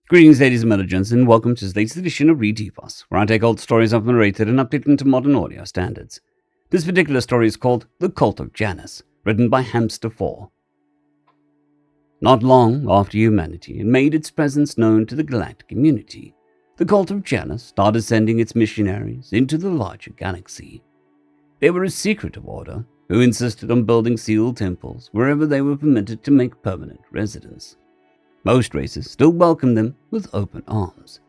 Greetings, ladies and gentlemen, and welcome to this latest edition of RE350, where I take old stories I've narrated and update them to modern audio standards. This particular story is called The Cult of Janus, written by HamsterIV. Not long after humanity had made its presence known to the galactic community, the Cult of Janus started sending its missionaries into the larger galaxy. They were a secretive order who insisted on building sealed temples wherever they were permitted to make permanent residence. Most races still welcomed them with open arms.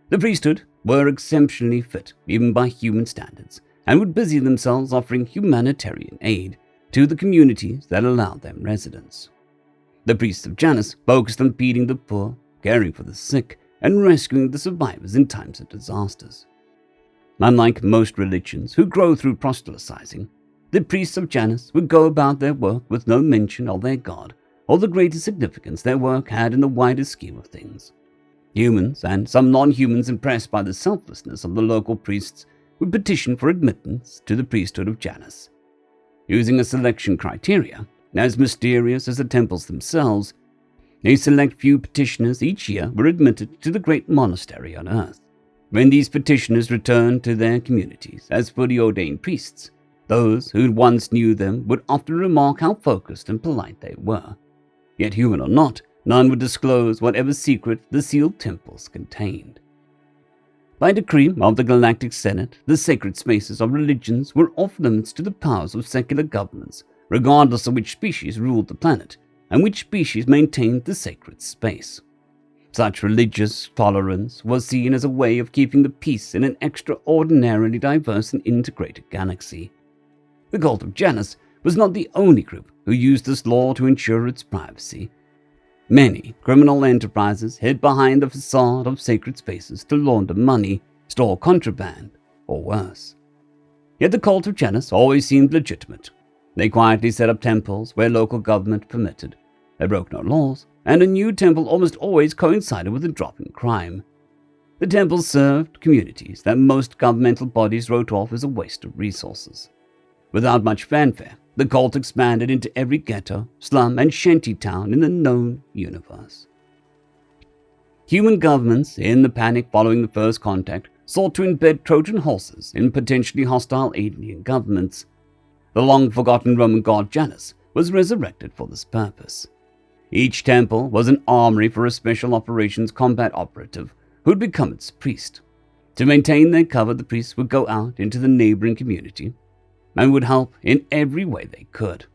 The priesthood were exceptionally fit, even by human standards, and would busy themselves offering humanitarian aid to the communities that allowed them residence. The priests of Janus focused on feeding the poor, caring for the sick, and rescuing the survivors in times of disasters. Unlike most religions who grow through proselytizing, the priests of Janus would go about their work with no mention of their god, or the greater significance their work had in the wider scheme of things. Humans, and some non-humans impressed by the selflessness of the local priests, would petition for admittance to the priesthood of Janus. Using a selection criteria, as mysterious as the temples themselves, a select few petitioners each year were admitted to the great monastery on Earth. When these petitioners returned to their communities as fully ordained priests, those who once knew them would often remark how focused and polite they were. Yet human or not, none would disclose whatever secret the sealed temples contained. By decree of the Galactic Senate, the sacred spaces of religions were off limits to the powers of secular governments, regardless of which species ruled the planet and which species maintained the sacred space. Such religious tolerance was seen as a way of keeping the peace in an extraordinarily diverse and integrated galaxy. The Cult of Janus was not the only group who used this law to ensure its privacy. Many criminal enterprises hid behind the facade of sacred spaces to launder money, store contraband, or worse. Yet the Cult of Janus always seemed legitimate. They quietly set up temples where local government permitted. They broke no laws, and a new temple almost always coincided with a drop in crime. The temples served communities that most governmental bodies wrote off as a waste of resources. Without much fanfare, the cult expanded into every ghetto, slum, and shanty town in the known universe. Human governments, in the panic following the first contact, sought to embed Trojan horses in potentially hostile alien governments. The long-forgotten Roman god Janus was resurrected for this purpose. Each temple was an armory for a special operations combat operative who would become its priest. To maintain their cover, the priests would go out into the neighboring community and would help in every way they could.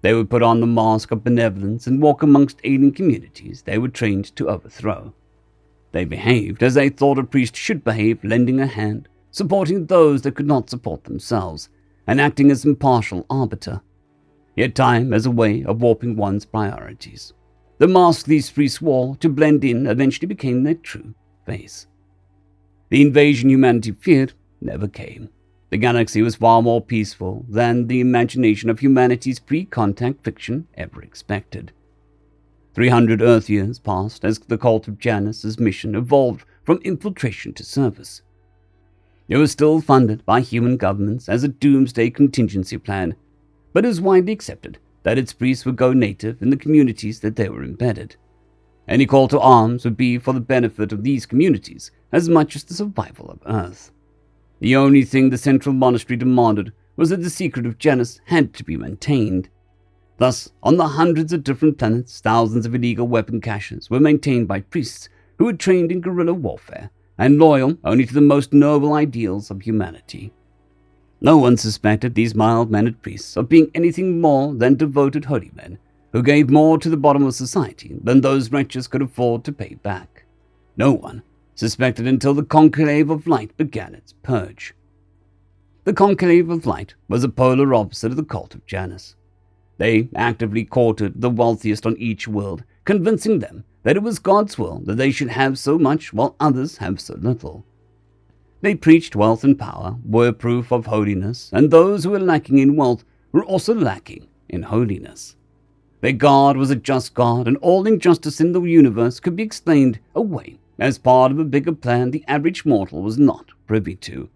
They would put on the mask of benevolence and walk amongst alien communities they were trained to overthrow. They behaved as they thought a priest should behave, lending a hand, supporting those that could not support themselves, and acting as impartial arbiter. Yet time as a way of warping one's priorities. The mask these priests wore to blend in eventually became their true face. The invasion humanity feared never came. The galaxy was far more peaceful than the imagination of humanity's pre-contact fiction ever expected. 300 Earth years passed as the Cult of Janus' mission evolved from infiltration to service. It was still funded by human governments as a doomsday contingency plan, but it was widely accepted that its priests would go native in the communities that they were embedded. Any call to arms would be for the benefit of these communities as much as the survival of Earth. The only thing the central monastery demanded was that the secret of Janus had to be maintained. Thus, on the hundreds of different planets, thousands of illegal weapon caches were maintained by priests who were trained in guerrilla warfare and loyal only to the most noble ideals of humanity. No one suspected these mild-mannered priests of being anything more than devoted holy men who gave more to the bottom of society than those wretches could afford to pay back. No one suspected until the Conclave of Light began its purge. The Conclave of Light was a polar opposite of the Cult of Janus. They actively courted the wealthiest on each world, convincing them that it was God's will that they should have so much while others have so little. They preached wealth and power were proof of holiness, and those who were lacking in wealth were also lacking in holiness. Their God was a just God, and all injustice in the universe could be explained away as part of a bigger plan the average mortal was not privy to.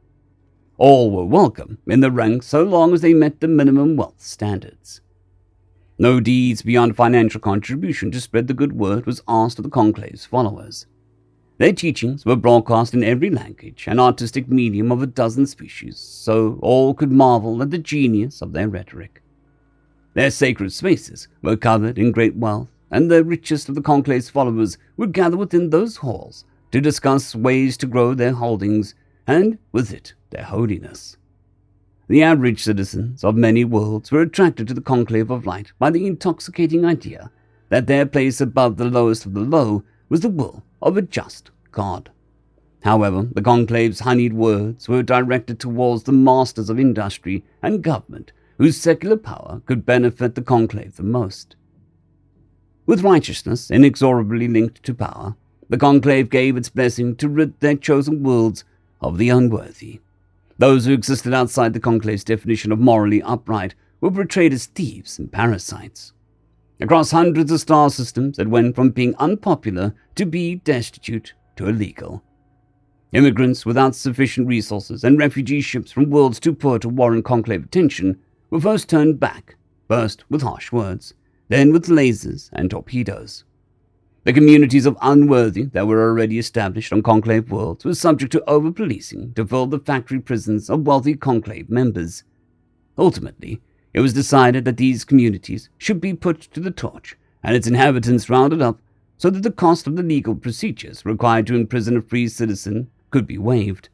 All were welcome in the ranks so long as they met the minimum wealth standards. No deeds beyond financial contribution to spread the good word was asked of the conclave's followers. Their teachings were broadcast in every language and artistic medium of a dozen species, so all could marvel at the genius of their rhetoric. Their sacred spaces were covered in great wealth, and the richest of the conclave's followers would gather within those halls to discuss ways to grow their holdings, and with it, their holiness. The average citizens of many worlds were attracted to the conclave of light by the intoxicating idea that their place above the lowest of the low was the will of a just God. However, the conclave's honeyed words were directed towards the masters of industry and government, whose secular power could benefit the conclave the most. With righteousness inexorably linked to power, the conclave gave its blessing to rid their chosen worlds of the unworthy. Those who existed outside the conclave's definition of morally upright were portrayed as thieves and parasites. Across hundreds of star systems, it went from being unpopular to be destitute to illegal. Immigrants without sufficient resources and refugee ships from worlds too poor to warrant conclave attention were first turned back, first with harsh words, then with lasers and torpedoes. The communities of unworthy that were already established on conclave worlds were subject to over-policing to fill the factory prisons of wealthy conclave members. Ultimately, it was decided that these communities should be put to the torch and its inhabitants rounded up so that the cost of the legal procedures required to imprison a free citizen could be waived.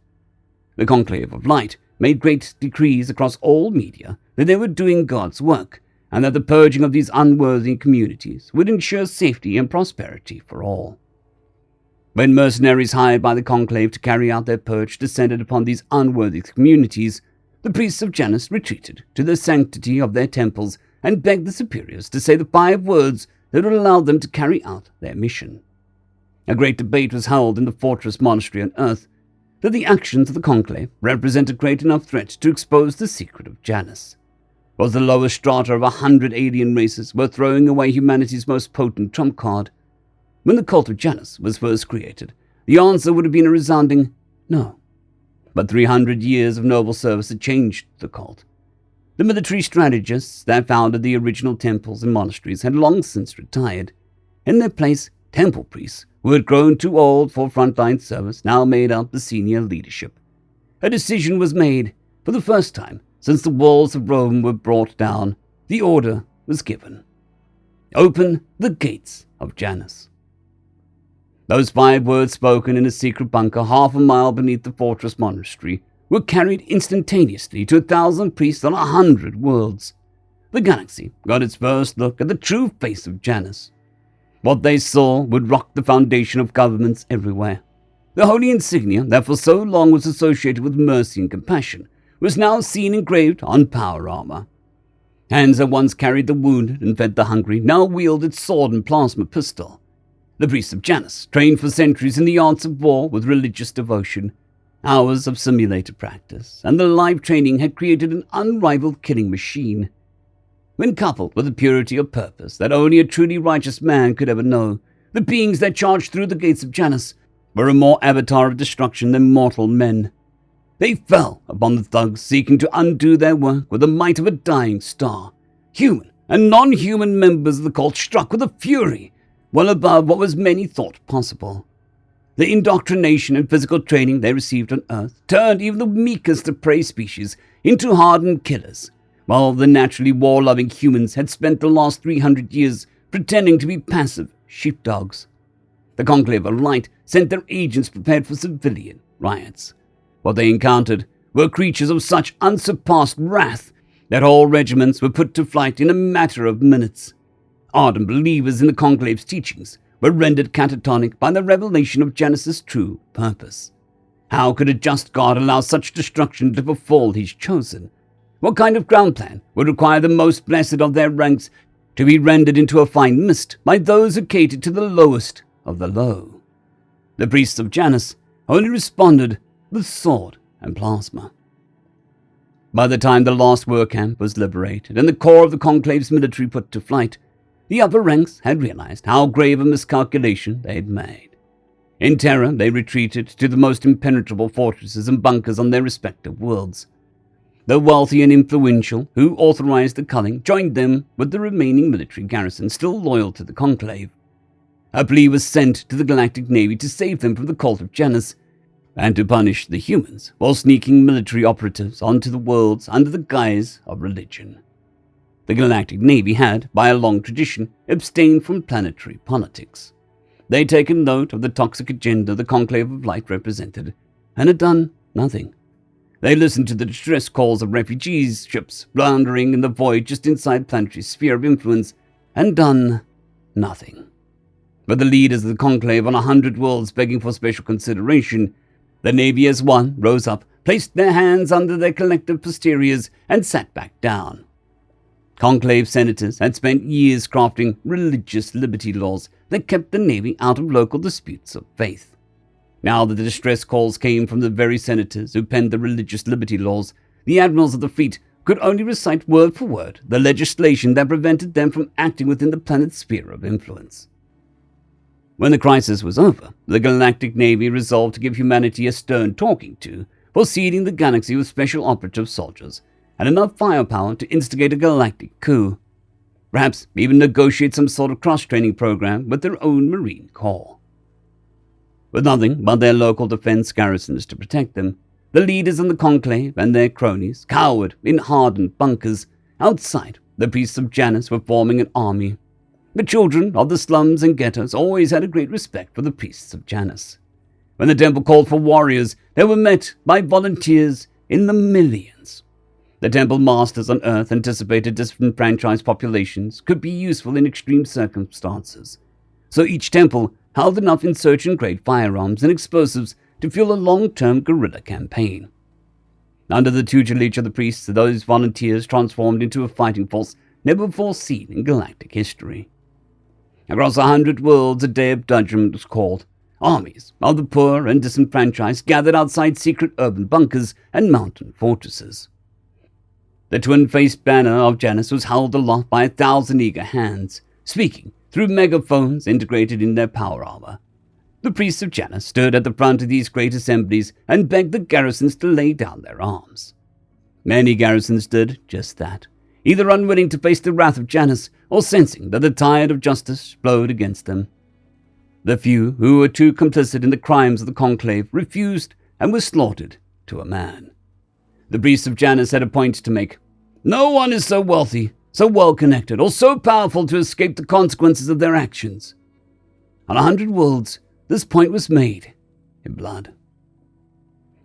The Conclave of Light made great decrees across all media that they were doing God's work, and that the purging of these unworthy communities would ensure safety and prosperity for all. When mercenaries hired by the Conclave to carry out their purge descended upon these unworthy communities, the priests of Janus retreated to the sanctity of their temples and begged the superiors to say the 5 words that would allow them to carry out their mission. A great debate was held in the fortress monastery on Earth that the actions of the Conclave represent a great enough threat to expose the secret of Janus. Was the lowest strata of 100 alien races worth throwing away humanity's most potent trump card? When the cult of Janus was first created, the answer would have been a resounding no. But 300 years of noble service had changed the cult. The military strategists that founded the original temples and monasteries had long since retired. In their place, temple priests, who had grown too old for frontline service, now made up the senior leadership. A decision was made. For the first time since the walls of Rome were brought down, the order was given. Open the gates of Janus. Those 5 words spoken in a secret bunker half a mile beneath the fortress monastery were carried instantaneously to 1,000 priests on 100 worlds. The galaxy got its first look at the true face of Janus. What they saw would rock the foundation of governments everywhere. The holy insignia that for so long was associated with mercy and compassion was now seen engraved on power armor. Hands that once carried the wounded and fed the hungry now wielded sword and plasma pistol. The priests of Janus trained for centuries in the arts of war with religious devotion. Hours of simulated practice and the live training had created an unrivaled killing machine. When coupled with the purity of purpose that only a truly righteous man could ever know, the beings that charged through the gates of Janus were a more avatar of destruction than mortal men. They fell upon the thugs seeking to undo their work with the might of a dying star. Human and non-human members of the cult struck with a fury well above what was many thought possible. The indoctrination and physical training they received on Earth turned even the meekest of prey species into hardened killers, while the naturally war-loving humans had spent the last 300 years pretending to be passive sheepdogs. The Conclave of Light sent their agents prepared for civilian riots. What they encountered were creatures of such unsurpassed wrath that whole regiments were put to flight in a matter of minutes. Ardent believers in the Conclave's teachings were rendered catatonic by the revelation of Janus's true purpose. How could a just God allow such destruction to befall his chosen? What kind of ground plan would require the most blessed of their ranks to be rendered into a fine mist by those who catered to the lowest of the low? The priests of Janus only responded with sword and plasma. By the time the last war camp was liberated and the core of the Conclave's military put to flight, the upper ranks had realized how grave a miscalculation they had made. In terror, they retreated to the most impenetrable fortresses and bunkers on their respective worlds. The wealthy and influential who authorized the culling joined them with the remaining military garrison still loyal to the Conclave. A plea was sent to the Galactic Navy to save them from the cult of Janus and to punish the humans while sneaking military operatives onto the worlds under the guise of religion. The Galactic Navy had, by a long tradition, abstained from planetary politics. They'd taken note of the toxic agenda the Conclave of Light represented, and had done nothing. They listened to the distress calls of refugees ships floundering in the void just inside planetary sphere of influence, and done nothing. But the leaders of the Conclave on 100 worlds begging for special consideration, the Navy as one rose up, placed their hands under their collective posteriors, and sat back down. Conclave senators had spent years crafting religious liberty laws that kept the Navy out of local disputes of faith. Now that the distress calls came from the very senators who penned the religious liberty laws, the admirals of the fleet could only recite word for word the legislation that prevented them from acting within the planet's sphere of influence. When the crisis was over, the Galactic Navy resolved to give humanity a stern talking to for seeding the galaxy with special operative soldiers and enough firepower to instigate a galactic coup. Perhaps even negotiate some sort of cross-training program with their own Marine Corps. With nothing but their local defense garrisons to protect them, the leaders in the Conclave and their cronies cowered in hardened bunkers. Outside, the priests of Janus were forming an army. The children of the slums and ghettos always had a great respect for the priests of Janus. When the temple called for warriors, they were met by volunteers in the millions. The temple masters on Earth anticipated disenfranchised populations could be useful in extreme circumstances. So each temple held enough insurgent-grade firearms and explosives to fuel a long-term guerrilla campaign. Under the tutelage of the priests, those volunteers transformed into a fighting force never before seen in galactic history. Across 100 worlds, a day of judgment was called. Armies of the poor and disenfranchised gathered outside secret urban bunkers and mountain fortresses. The twin-faced banner of Janus was held aloft by 1,000 eager hands, speaking through megaphones integrated in their power armor. The priests of Janus stood at the front of these great assemblies and begged the garrisons to lay down their arms. Many garrisons did just that, either unwilling to face the wrath of Janus or sensing that the tide of justice flowed against them. The few who were too complicit in the crimes of the Conclave refused and were slaughtered to a man. The priests of Janus had a point to make. No one is so wealthy, so well-connected, or so powerful to escape the consequences of their actions. On 100 worlds, this point was made in blood.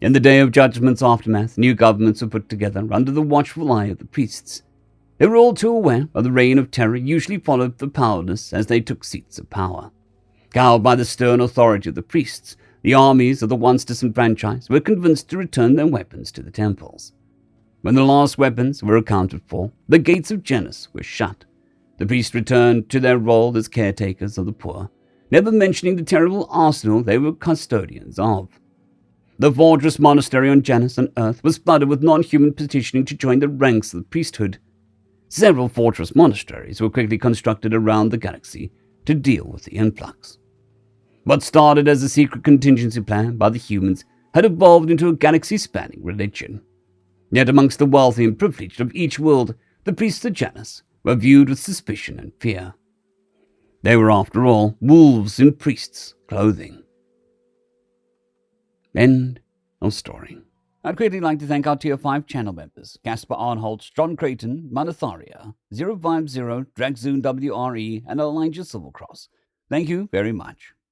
In the Day of Judgment's aftermath, new governments were put together under the watchful eye of the priests. They were all too aware of the reign of terror usually followed the powerless as they took seats of power. Cowed by the stern authority of the priests, the armies of the once disenfranchised were convinced to return their weapons to the temples. When the last weapons were accounted for, the gates of Janus were shut. The priests returned to their role as caretakers of the poor, never mentioning the terrible arsenal they were custodians of. The fortress monastery on Janus on Earth was flooded with non-human petitioning to join the ranks of the priesthood. Several fortress monasteries were quickly constructed around the galaxy to deal with the influx. What started as a secret contingency plan by the humans had evolved into a galaxy-spanning religion. Yet amongst the wealthy and privileged of each world, the priests of Janus were viewed with suspicion and fear. They were, after all, wolves in priests' clothing. End of story. I'd greatly like to thank our Tier 5 channel members, Caspar Arnholtz, John Creighton, Manatharia, 050, Dragzoon WRE, and Elijah Silvercross. Thank you very much.